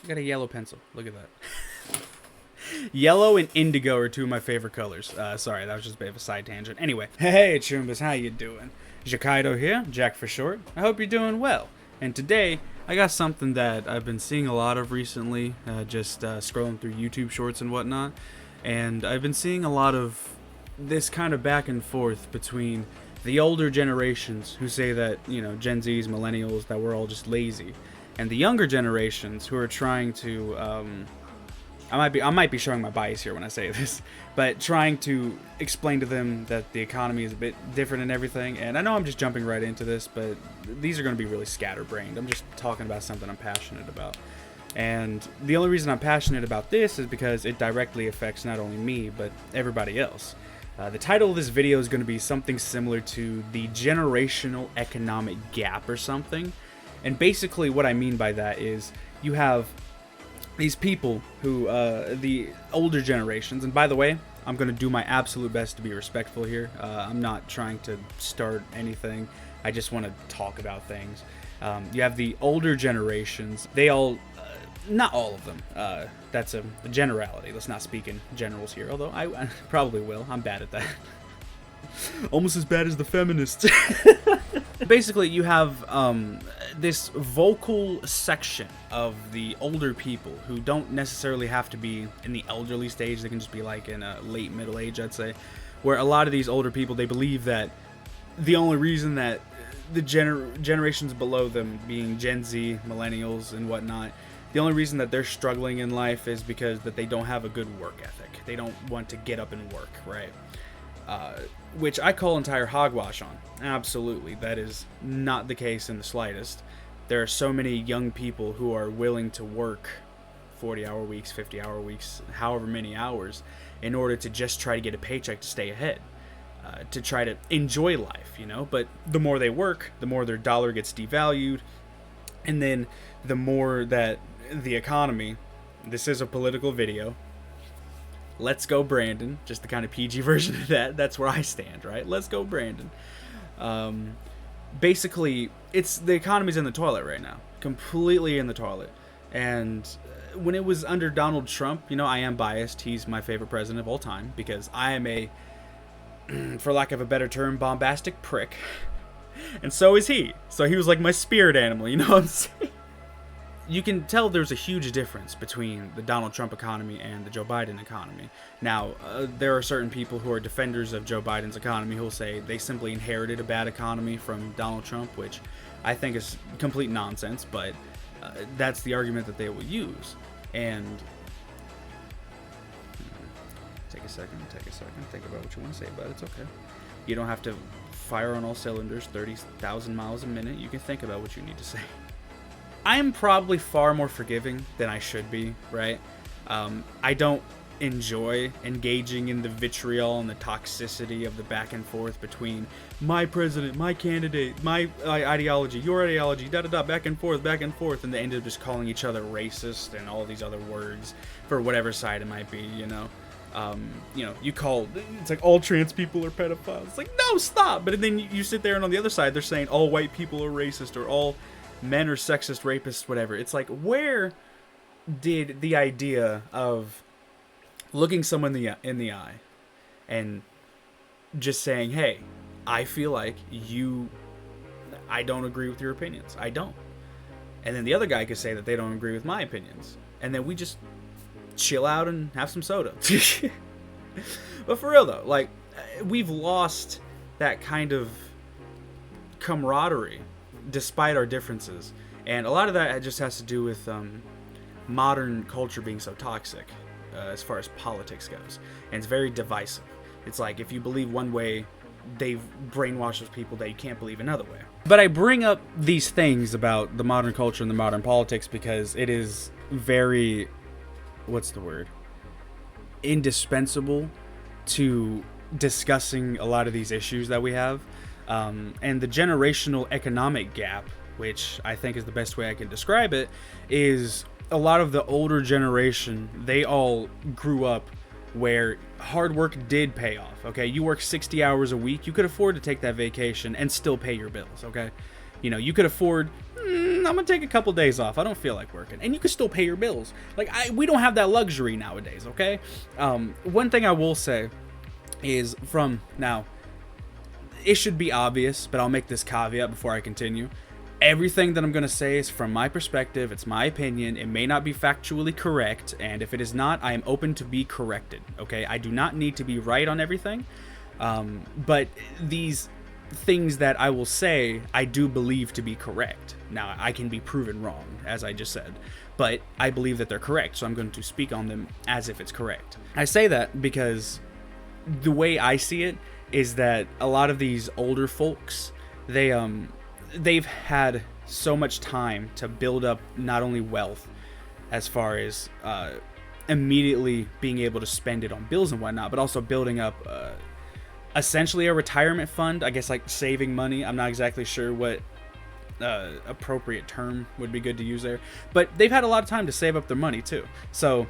I got a yellow pencil. Look at that. Yellow and indigo are two of my favorite colors. Sorry, that was just a bit of a side tangent. Anyway, hey Choombas, how you doing? Jakaido here, Jack for short. I hope you're doing well. And today, I got something that I've been seeing a lot of recently, just scrolling through YouTube shorts and whatnot. And I've been seeing a lot of this kind of back and forth between the older generations who say that, you know, Gen Zs, millennials, that we're all just lazy, and the younger generations who are trying to I might be showing my bias here when I say this, but trying to explain to them that the economy is a bit different and everything. And I know I'm just jumping right into this, but these are going to be really scatterbrained. I'm just talking about something I'm passionate about. And the only reason I'm passionate about this is because it directly affects not only me, but everybody else. The title of this video is going to be something similar to the generational economic gap or something. And basically what I mean by that is you have these people who, the older generations, and by the way, I'm going to do my absolute best to be respectful here. I'm not trying to start anything. I just want to talk about things. You have the older generations. They all, not all of them. That's a generality. Let's not speak in generals here, although I probably will. I'm bad at that. Almost as bad as the feminists. Basically, you have this vocal section of the older people who don't necessarily have to be in the elderly stage. They can just be like in a late middle age, I'd say, where a lot of these older people, they believe that the only reason that the generations below them, being Gen Z, millennials, and whatnot, the only reason that they're struggling in life is because that they don't have a good work ethic. They don't want to get up and work, right? Which I call entire hogwash on. Absolutely, that is not the case in the slightest. There are so many young people who are willing to work 40-hour weeks, 50-hour weeks, however many hours, in order to just try to get a paycheck to stay ahead, to try to enjoy life, you know? But the more they work, the more their dollar gets devalued, and then the more that the economy, this is a political video, let's go Brandon, just the kind of PG version of that. That's where I stand, right? Let's go Brandon. Basically, the economy's in the toilet right now. Completely in the toilet. And when it was under Donald Trump, you know, I am biased. He's my favorite president of all time because I am a, for lack of a better term, bombastic prick. And so is he. So he was like my spirit animal, you know what I'm saying? You can tell there's a huge difference between the Donald Trump economy and the Joe Biden economy. Now, there are certain people who are defenders of Joe Biden's economy who will say they simply inherited a bad economy from Donald Trump, which I think is complete nonsense, but that's the argument that they will use. And take a second, think about what you want to say about it. It's okay. You don't have to fire on all cylinders 30,000 miles a minute. You can think about what you need to say. I'm probably far more forgiving than I should be, right? I don't enjoy engaging in the vitriol and the toxicity of the back and forth between my president, my candidate, my ideology, your ideology, da-da-da, back and forth, and they end up just calling each other racist and all these other words for whatever side it might be, you know? It's like all trans people are pedophiles. It's like, no, stop! But then you sit there and on the other side, they're saying all white people are racist or all men are sexist, rapists, whatever. It's like, where did the idea of looking someone in the eye and just saying, hey, I feel like I don't agree with your opinions. I don't. And then the other guy could say that they don't agree with my opinions. And then we just chill out and have some soda. But for real though, like, we've lost that kind of camaraderie despite our differences, and a lot of that just has to do with modern culture being so toxic as far as politics goes, and it's very divisive. It's like if you believe one way, they've brainwashed those people that you can't believe another way. But I bring up these things about the modern culture and the modern politics because it is very, indispensable to discussing a lot of these issues that we have. And the generational economic gap, which I think is the best way I can describe it, is a lot of the older generation, they all grew up where hard work did pay off, okay? You work 60 hours a week, you could afford to take that vacation and still pay your bills, okay? You know, you could afford I'm gonna take a couple days off. I don't feel like working, and you can still pay your bills. Like we don't have that luxury nowadays. Okay. One thing I will say is from now, it should be obvious, but I'll make this caveat before I continue. Everything that I'm going to say is from my perspective. It's my opinion. It may not be factually correct, and if it is not, I am open to be corrected, okay? I do not need to be right on everything, but these things that I will say, I do believe to be correct. Now, I can be proven wrong, as I just said, but I believe that they're correct, so I'm going to speak on them as if it's correct. I say that because the way I see it is that a lot of these older folks, they've had so much time to build up not only wealth as far as immediately being able to spend it on bills and whatnot, but also building up essentially a retirement fund, I guess, like saving money. I'm not exactly sure what appropriate term would be good to use there, but they've had a lot of time to save up their money too. So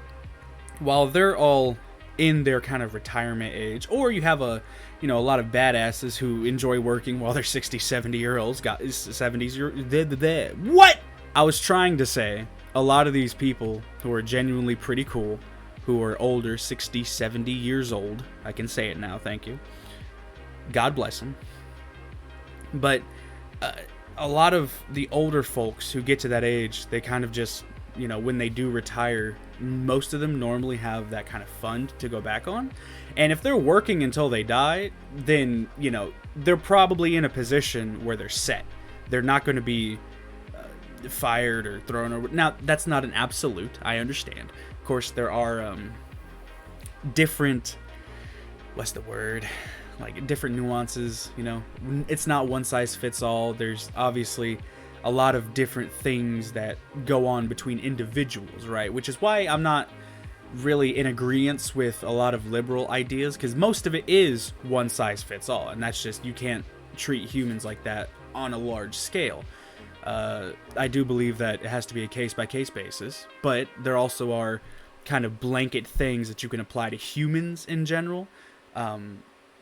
while they're all in their kind of retirement age, or you have a lot of badasses who enjoy working while they're 60, 70-year-olds, got 70s, what? I was trying to say, a lot of these people who are genuinely pretty cool, who are older, 60, 70 years old, I can say it now, thank you. God bless them. But a lot of the older folks who get to that age, they kind of just, when they do retire, most of them normally have that kind of fund to go back on. And if they're working until they die, then, they're probably in a position where they're set. They're not going to be fired or thrown over. Now, that's not an absolute. I understand. Of course, there are different, what's the word? Like different nuances, It's not one size fits all. There's obviously a lot of different things that go on between individuals, right? Which is why I'm not really in agreement with a lot of liberal ideas, because most of it is one size fits all, and that's just, you can't treat humans like that on a large scale. I do believe that it has to be a case-by-case basis, but there also are kind of blanket things that you can apply to humans in general.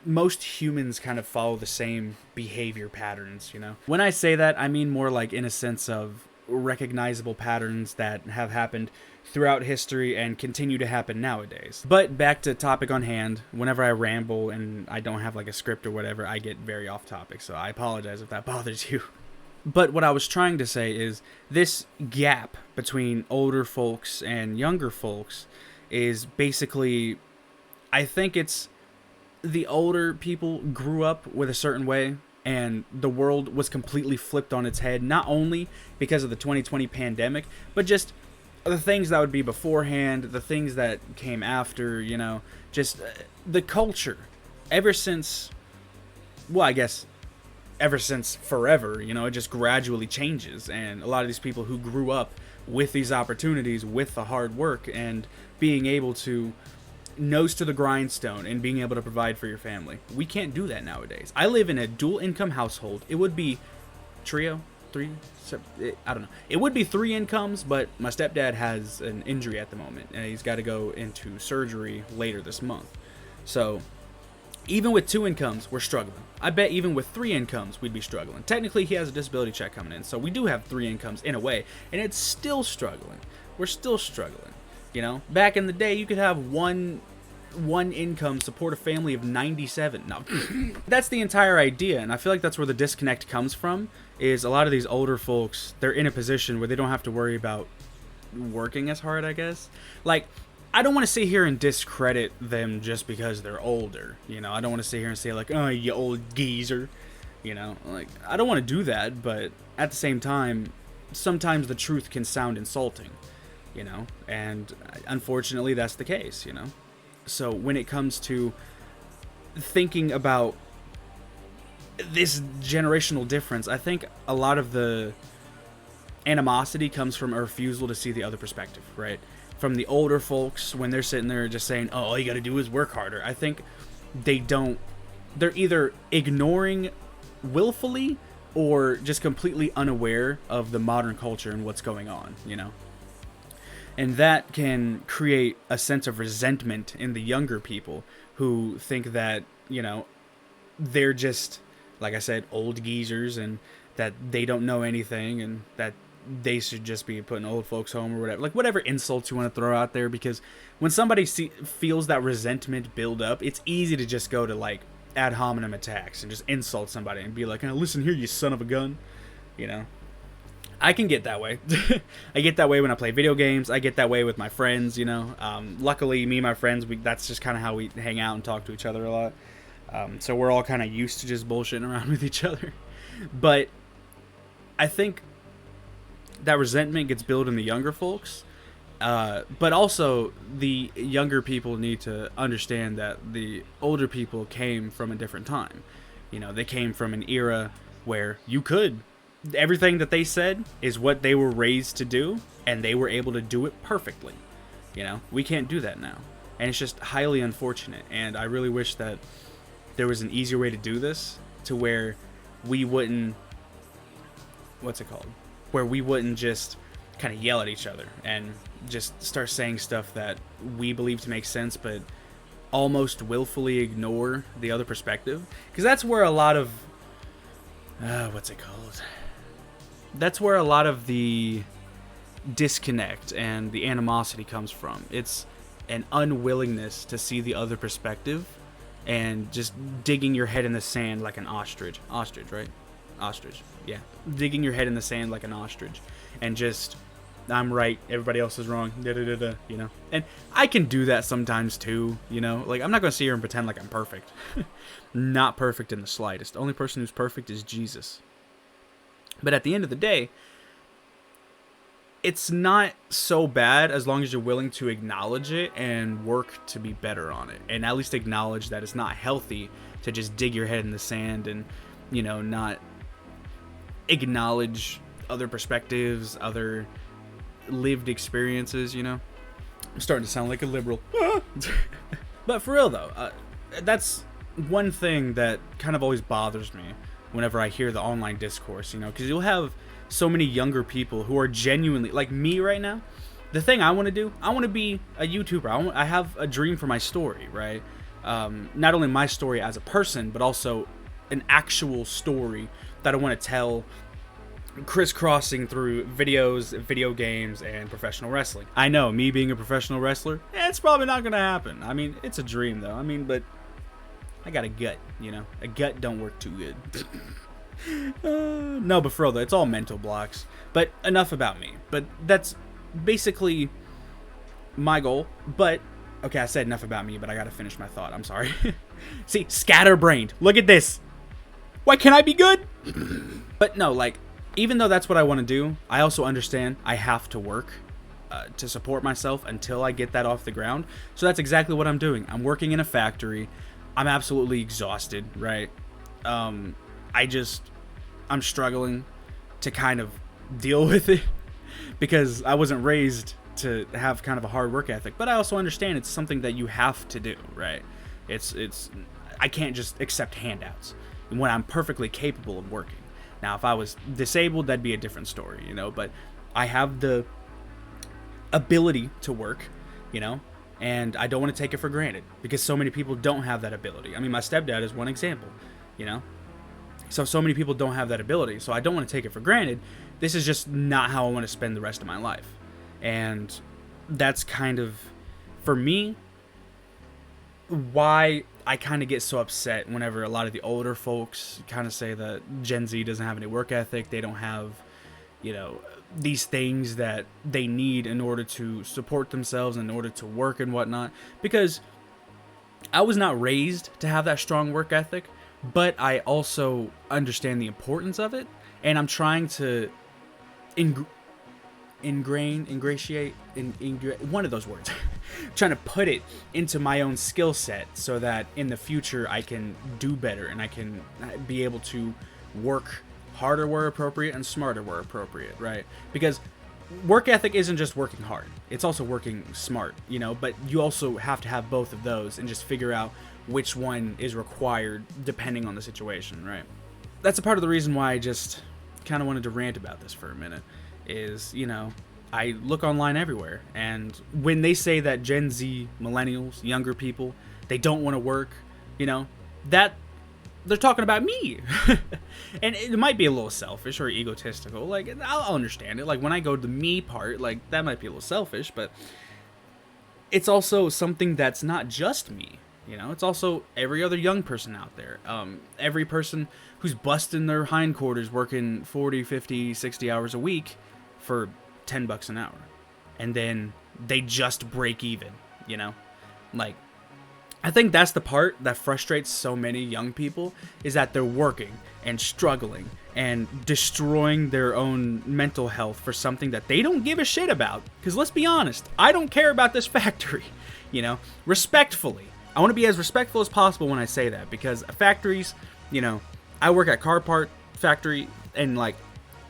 Most humans kind of follow the same behavior patterns, When I say that, I mean more like in a sense of recognizable patterns that have happened throughout history and continue to happen nowadays. But back to topic on hand, whenever I ramble and I don't have like a script or whatever, I get very off topic, so I apologize if that bothers you. But what I was trying to say is this gap between older folks and younger folks is basically, I think it's the older people grew up with a certain way, and the world was completely flipped on its head, not only because of the 2020 pandemic, but just the things that would be beforehand, the things that came after, just the culture. Ever since, well, I guess ever since forever, it just gradually changes, and a lot of these people who grew up with these opportunities, with the hard work, and being able to nose to the grindstone and being able to provide for your family. We can't do that nowadays. I live in a dual income household. It would be I don't know. It would be 3 incomes, but my stepdad has an injury at the moment, and he's got to go into surgery later this month. So even with 2 incomes, we're struggling. I bet even with 3 incomes, we'd be struggling. Technically, he has a disability check coming in, so we do have 3 incomes in a way, and it's still struggling. We're still struggling. Back in the day, you could have one income support a family of 97. No, that's the entire idea, and I feel like that's where the disconnect comes from, is a lot of these older folks, they're in a position where they don't have to worry about working as hard, I guess. Like, I don't want to sit here and discredit them just because they're older, I don't want to sit here and say, like, oh, you old geezer, like, I don't want to do that, but at the same time, sometimes the truth can sound insulting, and unfortunately that's the case, So when it comes to thinking about this generational difference, I think a lot of the animosity comes from a refusal to see the other perspective, right? From the older folks, when they're sitting there just saying, oh, all you gotta do is work harder. I think they're either ignoring willfully or just completely unaware of the modern culture and what's going on, And that can create a sense of resentment in the younger people who think that, they're just, like I said, old geezers, and that they don't know anything, and that they should just be putting old folks home or whatever. Like, whatever insults you want to throw out there, because when somebody feels that resentment build up, it's easy to just go to, like, ad hominem attacks and just insult somebody and be like, oh, listen here, you son of a gun. You know? I can get that way. I get that way when I play video games. I get that way with my friends, you know? Luckily, me and my friends, that's just kind of how we hang out and talk to each other a lot. So we're all kind of used to just bullshitting around with each other. But I think that resentment gets built in the younger folks. But also, the younger people need to understand that the older people came from a different time. You know, they came from an era where you could. Everything that they said is what they were raised to do, and they were able to do it perfectly. You know, we can't do that now. And it's just highly unfortunate. And I really wish that there was an easier way to do this, to where we wouldn't, where we wouldn't just kind of yell at each other and just start saying stuff that we believe to make sense, but almost willfully ignore the other perspective. Because that's where a lot of, that's where a lot of the disconnect and the animosity comes from. It's an unwillingness to see the other perspective and just digging your head in the sand like an ostrich. Ostrich, right? Ostrich, yeah. Digging your head in the sand like an ostrich. And just, I'm right, everybody else is wrong, you know? And I can do that sometimes too, you know? Like, I'm not going to sit here and pretend like I'm perfect. Not perfect in the slightest. The only person who's perfect is Jesus. But at the end of the day, it's not so bad as long as you're willing to acknowledge it and work to be better on it. And at least acknowledge that it's not healthy to just dig your head in the sand and, you know, not acknowledge other perspectives, other lived experiences, you know? I'm starting to sound like a liberal. But for real, though, that's one thing that kind of always bothers me whenever I hear the online discourse, you know? Because you'll have so many younger people who are genuinely, like me right now. The thing I want to do, I want to be a YouTuber. I have a dream for my story, right? Not only my story as a person, but also an actual story that I want to tell, crisscrossing through videos, video games, and professional wrestling. I know, me being a professional wrestler, it's probably not going to happen. I mean, it's a dream, though. I mean, but I got a gut, you know? A gut don't work too good. No, but for real, though, it's all mental blocks. But enough about me. But that's basically my goal. But, okay, I said enough about me, but I gotta finish my thought. I'm sorry. See, scatterbrained. Look at this. Why can't I be good? But no, like, even though that's what I want to do, I also understand I have to work to support myself until I get that off the ground. So that's exactly what I'm doing. I'm working in a factory. I'm absolutely exhausted, right? I'm struggling to kind of deal with it because I wasn't raised to have kind of a hard work ethic, but I also understand it's something that you have to do, right? I can't just accept handouts when I'm perfectly capable of working. Now, if I was disabled, that'd be a different story, you know, but I have the ability to work, you know, and I don't want to take it for granted because so many people don't have that ability. I mean, my stepdad is one example, you know? So many people don't have that ability, so I don't want to take it for granted. This is just not how I want to spend the rest of my life. And that's kind of, for me, why I kind of get so upset whenever a lot of the older folks kind of say that Gen Z doesn't have any work ethic. They don't have, you know, these things that they need in order to support themselves, in order to work and whatnot. Because I was not raised to have that strong work ethic, but I also understand the importance of it, and I'm trying to ingratiate one of those words. Trying to put it into my own skill set so that in the future I can do better and I can be able to work harder where appropriate and smarter where appropriate, right? Because work ethic isn't just working hard, it's also working smart, you know, but you also have to have both of those and just figure out which one is required depending on the situation, right? That's a part of the reason why I just kind of wanted to rant about this for a minute is, you know, I look online everywhere, and when they say that Gen Z, millennials, younger people, they don't want to work, you know, that they're talking about me. And it might be a little selfish or egotistical. Like, I'll understand it. Like, when I go to the me part, like, that might be a little selfish, but it's also something that's not just me. You know, it's also every other young person out there. Every person who's busting their hindquarters working 40, 50, 60 hours a week for $10 an hour. And then they just break even, you know? Like, I think that's the part that frustrates so many young people, is that they're working and struggling and destroying their own mental health for something that they don't give a shit about. Because let's be honest, I don't care about this factory, you know? Respectfully. I want to be as respectful as possible when I say that, because factories, you know, I work at car part factory, and like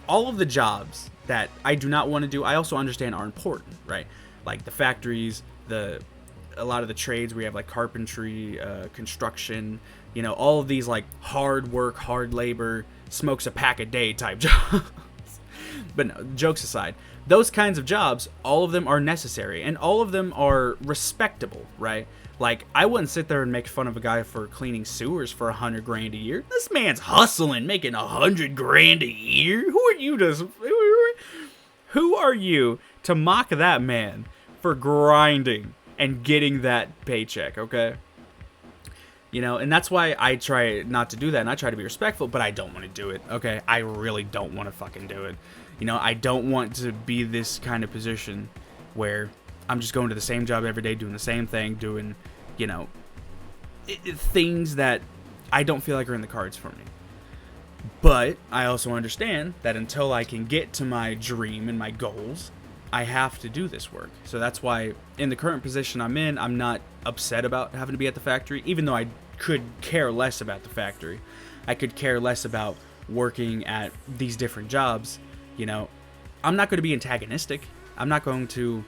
all of the jobs that I do not want to do, I also understand are important, right? Like the factories, a lot of the trades where you have like carpentry, construction, you know, all of these like hard work, hard labor, smokes a pack a day type jobs. But no, jokes aside, those kinds of jobs, all of them are necessary and all of them are respectable, right? Like, I wouldn't sit there and make fun of a guy for cleaning sewers for $100 grand a year. This man's hustling, making $100 grand a year. Who are you to mock that man for grinding and getting that paycheck, okay? You know, and that's why I try not to do that, and I try to be respectful, but I don't want to do it, okay? I really don't want to fucking do it. You know, I don't want to be this kind of position where I'm just going to the same job every day, doing the same thing, doing, you know, things that I don't feel like are in the cards for me. But I also understand that until I can get to my dream and my goals, I have to do this work. So that's why in the current position I'm in, I'm not upset about having to be at the factory, even though I could care less about the factory. I could care less about working at these different jobs. You know, I'm not going to be antagonistic. I'm not going to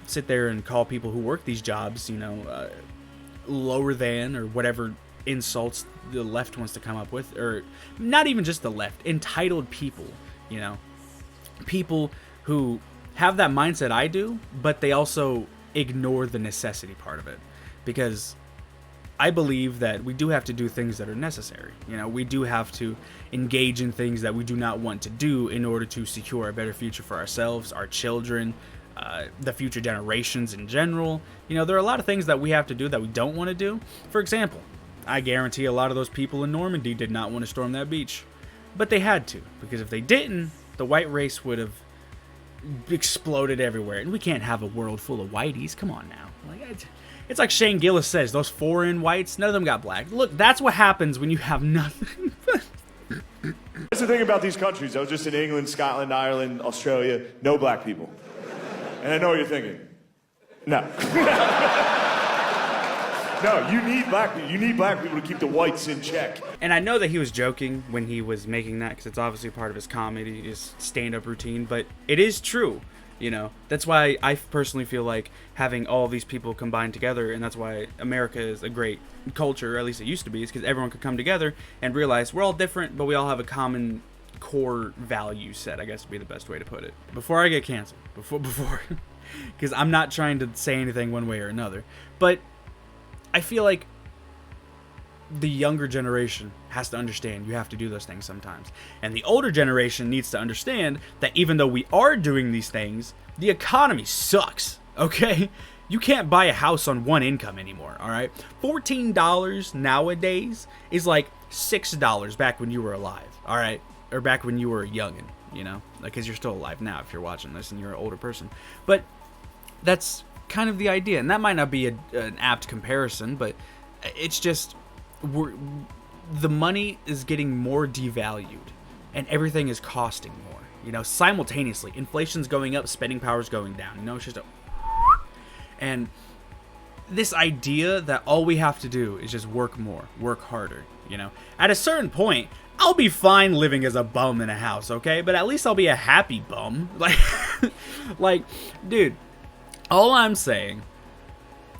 sit there and call people who work these jobs, you know, lower than, or whatever insults the left wants to come up with, or not even just the left, entitled people, you know, people who have that mindset I do, but they also ignore the necessity part of it, because I believe that we do have to do things that are necessary. You know, we do have to engage in things that we do not want to do in order to secure a better future for ourselves, our children, the future generations in general. You know, there are a lot of things that we have to do that we don't want to do. For example, I guarantee a lot of those people in Normandy did not want to storm that beach, but they had to, because if they didn't, the white race would have exploded everywhere, and we can't have a world full of whiteys. Come on now. Like, it's like Shane Gillis says, those foreign whites, none of them got black. Look, that's what happens when you have nothing. That's the thing about these countries. I was just in England, Scotland, Ireland, Australia. No black people. And I know what you're thinking. No. No, you need black people. You need black people to keep the whites in check. And I know that he was joking when he was making that, because it's obviously part of his comedy, his stand-up routine, but it is true. You know, that's why I personally feel like having all these people combined together, and that's why America is a great culture, or at least it used to be, is because everyone could come together and realize we're all different, but we all have a common core value set, I guess would be the best way to put it. Before I get canceled, because I'm not trying to say anything one way or another, but I feel like the younger generation has to understand you have to do those things sometimes. And the older generation needs to understand that even though we are doing these things, the economy sucks, okay? You can't buy a house on one income anymore, all right? $14 nowadays is like $6 back when you were alive, all right? Or back when you were a youngin', you know? Because you're still alive now if you're watching this and you're an older person. But that's kind of the idea. And that might not be an apt comparison, but it's just... the money is getting more devalued and everything is costing more, you know, simultaneously. Inflation's going up, spending power's going down, you know, it's just and this idea that all we have to do is just work more, work harder, you know, at a certain point I'll be fine living as a bum in a house, okay, but at least I'll be a happy bum. Like dude, all I'm saying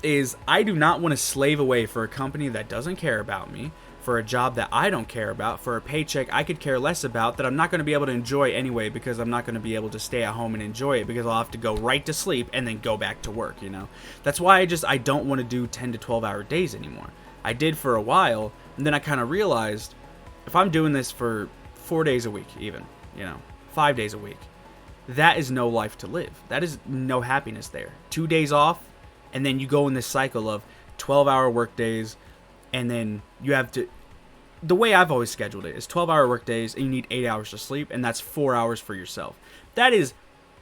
is I do not want to slave away for a company that doesn't care about me, for a job that I don't care about, for a paycheck I could care less about, that I'm not going to be able to enjoy anyway, because I'm not going to be able to stay at home and enjoy it, because I'll have to go right to sleep and then go back to work, you know? That's why I don't want to do 10 to 12 hour days anymore. I did for a while, and then I kind of realized if I'm doing this for 4 days a week, even, 5 days a week, that is no life to live. That is no happiness there. 2 days off, and then you go in this cycle of 12-hour work days, and then you have to... The way I've always scheduled it is 12-hour work days, and you need 8 hours to sleep, and that's 4 hours for yourself. That is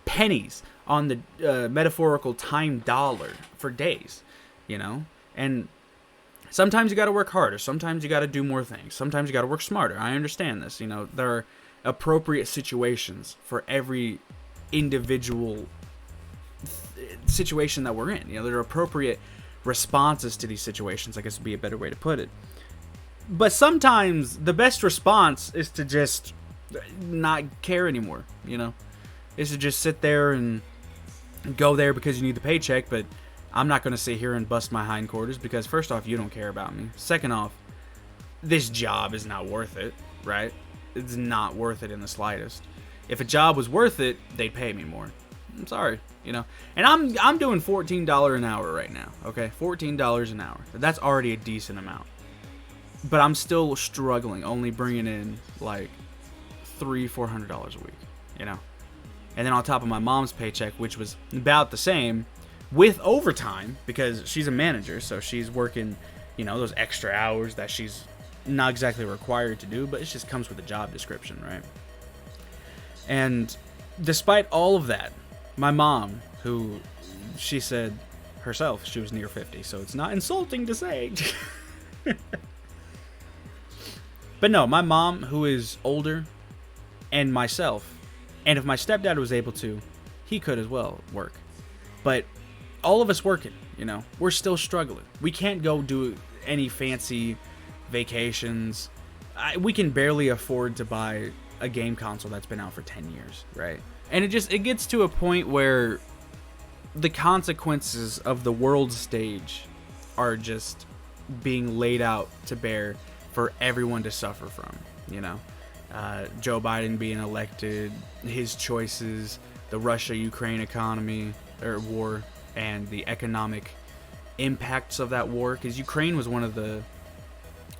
pennies on the metaphorical time dollar for days, And sometimes you got to work harder. Sometimes you got to do more things. Sometimes you got to work smarter. I understand this. There are appropriate situations for every individual situation that we're in. There are appropriate responses to these situations, I guess would be a better way to put it. But sometimes the best response is to just not care anymore, Is to just sit there and go there because you need the paycheck, but I'm not going to sit here and bust my hindquarters because, first off, you don't care about me. Second off, this job is not worth it, right? It's not worth it in the slightest. If a job was worth it, they'd pay me more. I'm sorry, And I'm doing $14 an hour right now, okay? $14 an hour. That's already a decent amount. But I'm still struggling, only bringing in like $300-400 a week, And then on top of my mom's paycheck, which was about the same, with overtime, because she's a manager, so she's working, those extra hours that she's not exactly required to do, but it just comes with the job description, right? And despite all of that, my mom, who she said herself she was near 50, so it's not insulting to say. But no, my mom, who is older, and myself, and if my stepdad was able to, he could as well work. But all of us working, we're still struggling. We can't go do any fancy vacations. We can barely afford to buy a game console that's been out for 10 years, right? And it gets to a point where the consequences of the world stage are just being laid out to bear for everyone to suffer from, Joe Biden being elected, his choices, the Russia-Ukraine economy or war, and the economic impacts of that war, because Ukraine was one of the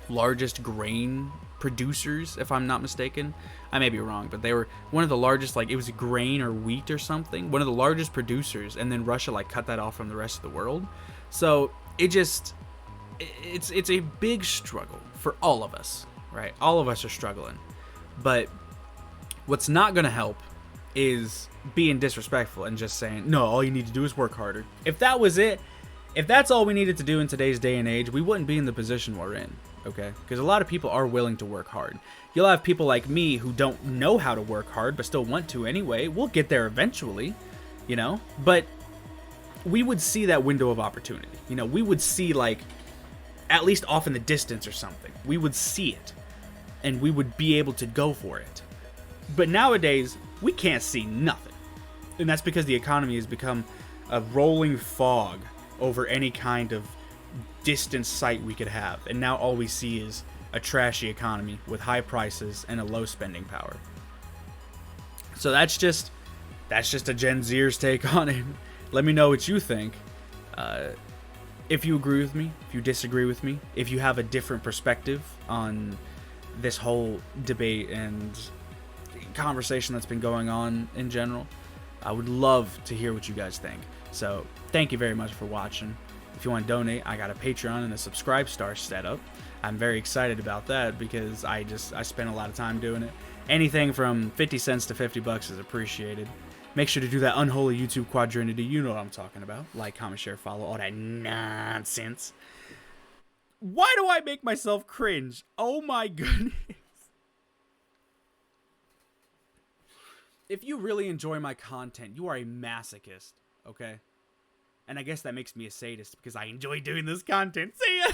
largest grain producers, if I'm not mistaken. I may be wrong, but they were one of the largest, it was grain or wheat or something, one of the largest producers, and then Russia cut that off from the rest of the world. So it's a big struggle for all of us, right? All of us are struggling. But what's not going to help is being disrespectful and just saying, no, all you need to do is work harder. If that was it, if that's all we needed to do in today's day and age, we wouldn't be in the position we're in, okay? Because a lot of people are willing to work hard. You'll have people like me who don't know how to work hard but still want to anyway. We'll get there eventually, But we would see that window of opportunity. We would see, at least off in the distance or something. We would see it, and we would be able to go for it. But nowadays, we can't see nothing. And that's because the economy has become a rolling fog over any kind of distant sight we could have. And now all we see is a trashy economy with high prices and a low spending power. So that's just a Gen Zer's take on it. Let me know what you think. If you agree with me, if you disagree with me, if you have a different perspective on this whole debate and conversation that's been going on in general, I would love to hear what you guys think. So thank you very much for watching. If you want to donate, I got a Patreon and a Subscribe Star set up. I'm very excited about that because I spent a lot of time doing it. Anything from 50 cents to $50 is appreciated. Make sure to do that unholy YouTube quadrinity. You know what I'm talking about. Like, comment, share, follow, all that nonsense. Why do I make myself cringe? Oh my goodness. If you really enjoy my content, you are a masochist, okay? And I guess that makes me a sadist because I enjoy doing this content. See ya!